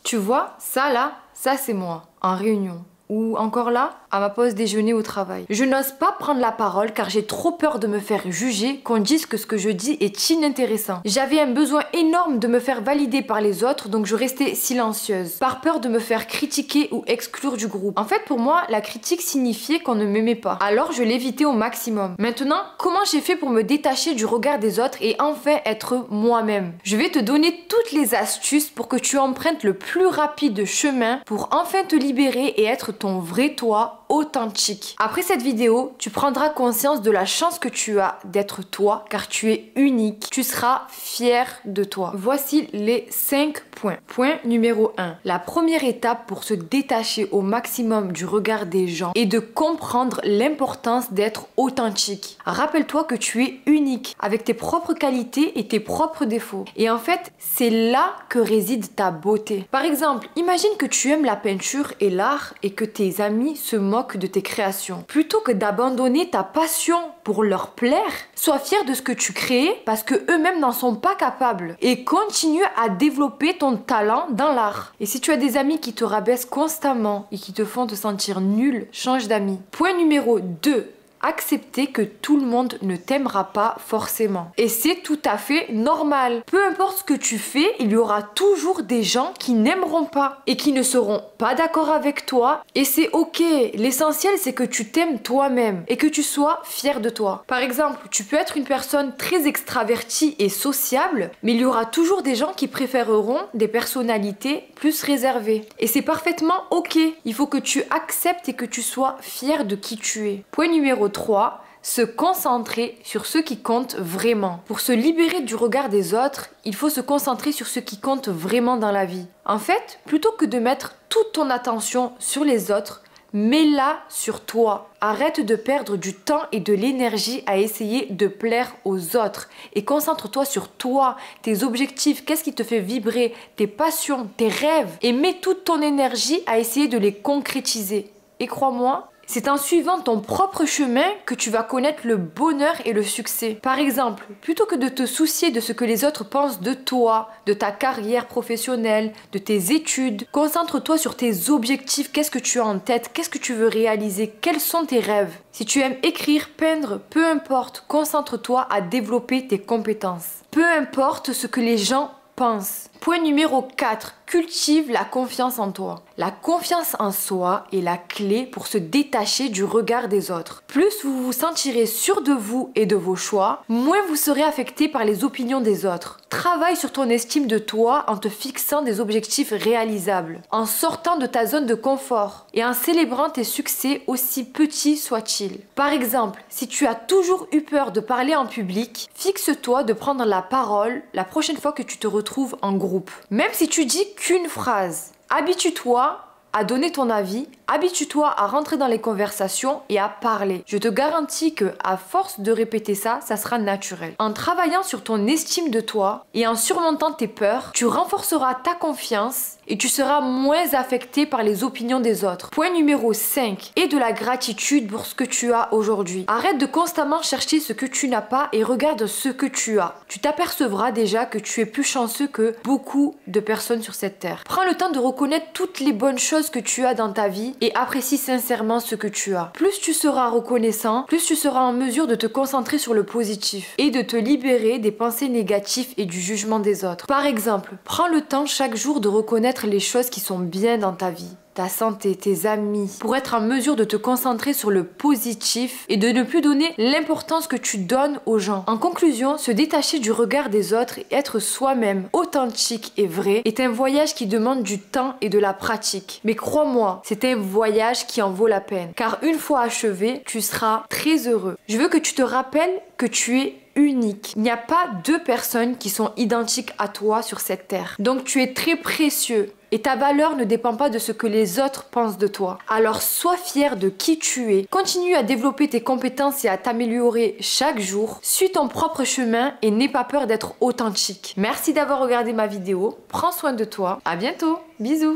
Tu vois, ça là, ça c'est moi, en réunion. Ou encore là, à ma pause déjeuner au travail. Je n'ose pas prendre la parole car j'ai trop peur de me faire juger, qu'on dise que ce que je dis est inintéressant. J'avais un besoin énorme de me faire valider par les autres, donc je restais silencieuse, par peur de me faire critiquer ou exclure du groupe. En fait, pour moi, la critique signifiait qu'on ne m'aimait pas. Alors je l'évitais au maximum. Maintenant, comment j'ai fait pour me détacher du regard des autres et enfin être moi-même? Je vais te donner toutes les astuces pour que tu empruntes le plus rapide chemin pour enfin te libérer et être ton vrai toi authentique. Après cette vidéo, tu prendras conscience de la chance que tu as d'être toi car tu es unique. Tu seras fier de toi. Voici les 5 points. Point numéro 1. La première étape pour se détacher au maximum du regard des gens est de comprendre l'importance d'être authentique. Rappelle-toi que tu es unique avec tes propres qualités et tes propres défauts. Et en fait, c'est là que réside ta beauté. Par exemple, imagine que tu aimes la peinture et l'art et que tes amis se moquent de tes créations. Plutôt que d'abandonner ta passion pour leur plaire, sois fier de ce que tu crées parce que eux-mêmes n'en sont pas capables et continue à développer ton talent dans l'art. Et si tu as des amis qui te rabaissent constamment et qui te font te sentir nul, change d'amis. Point numéro 2. Accepter que tout le monde ne t'aimera pas forcément. Et c'est tout à fait normal. Peu importe ce que tu fais, il y aura toujours des gens qui n'aimeront pas et qui ne seront pas d'accord avec toi. Et c'est ok. L'essentiel, c'est que tu t'aimes toi-même et que tu sois fier de toi. Par exemple, tu peux être une personne très extravertie et sociable, mais il y aura toujours des gens qui préféreront des personnalités plus réservées. Et c'est parfaitement ok. Il faut que tu acceptes et que tu sois fier de qui tu es. Point numéro 3, se concentrer sur ce qui compte vraiment. Pour se libérer du regard des autres, il faut se concentrer sur ce qui compte vraiment dans la vie. En fait, plutôt que de mettre toute ton attention sur les autres, mets-la sur toi. Arrête de perdre du temps et de l'énergie à essayer de plaire aux autres. Et concentre-toi sur toi, tes objectifs, qu'est-ce qui te fait vibrer, tes passions, tes rêves. Et mets toute ton énergie à essayer de les concrétiser. Et crois-moi, c'est en suivant ton propre chemin que tu vas connaître le bonheur et le succès. Par exemple, plutôt que de te soucier de ce que les autres pensent de toi, de ta carrière professionnelle, de tes études, concentre-toi sur tes objectifs. Qu'est-ce que tu as en tête? Qu'est-ce que tu veux réaliser? Quels sont tes rêves? Si tu aimes écrire, peindre, peu importe, concentre-toi à développer tes compétences. Peu importe ce que les gens pense. Point numéro 4. Cultive la confiance en toi. La confiance en soi est la clé pour se détacher du regard des autres. Plus vous vous sentirez sûr de vous et de vos choix, moins vous serez affecté par les opinions des autres. Travaille sur ton estime de toi en te fixant des objectifs réalisables, en sortant de ta zone de confort et en célébrant tes succès aussi petits soient-ils. Par exemple, si tu as toujours eu peur de parler en public, fixe-toi de prendre la parole la prochaine fois que tu te retrouves en groupe. Même si tu dis qu'une phrase, habitue-toi à donner ton avis, habitue-toi à rentrer dans les conversations et à parler. Je te garantis que à force de répéter ça, ça sera naturel. En travaillant sur ton estime de toi et en surmontant tes peurs, tu renforceras ta confiance et tu seras moins affecté par les opinions des autres. Point numéro 5. Et de la gratitude pour ce que tu as aujourd'hui. Arrête de constamment chercher ce que tu n'as pas et regarde ce que tu as. Tu t'apercevras déjà que tu es plus chanceux que beaucoup de personnes sur cette terre. Prends le temps de reconnaître toutes les bonnes choses que tu as dans ta vie et apprécie sincèrement ce que tu as. Plus tu seras reconnaissant, plus tu seras en mesure de te concentrer sur le positif et de te libérer des pensées négatives et du jugement des autres. Par exemple, prends le temps chaque jour de reconnaître les choses qui sont bien dans ta vie, ta santé, tes amis, pour être en mesure de te concentrer sur le positif et de ne plus donner l'importance que tu donnes aux gens. En conclusion, se détacher du regard des autres et être soi-même, authentique et vrai, est un voyage qui demande du temps et de la pratique. Mais crois-moi, c'est un voyage qui en vaut la peine, car une fois achevé, tu seras très heureux. Je veux que tu te rappelles que tu es unique. Il n'y a pas deux personnes qui sont identiques à toi sur cette terre. Donc tu es très précieux. Et ta valeur ne dépend pas de ce que les autres pensent de toi. Alors sois fier de qui tu es. Continue à développer tes compétences et à t'améliorer chaque jour. Suis ton propre chemin et n'aie pas peur d'être authentique. Merci d'avoir regardé ma vidéo. Prends soin de toi. À bientôt. Bisous.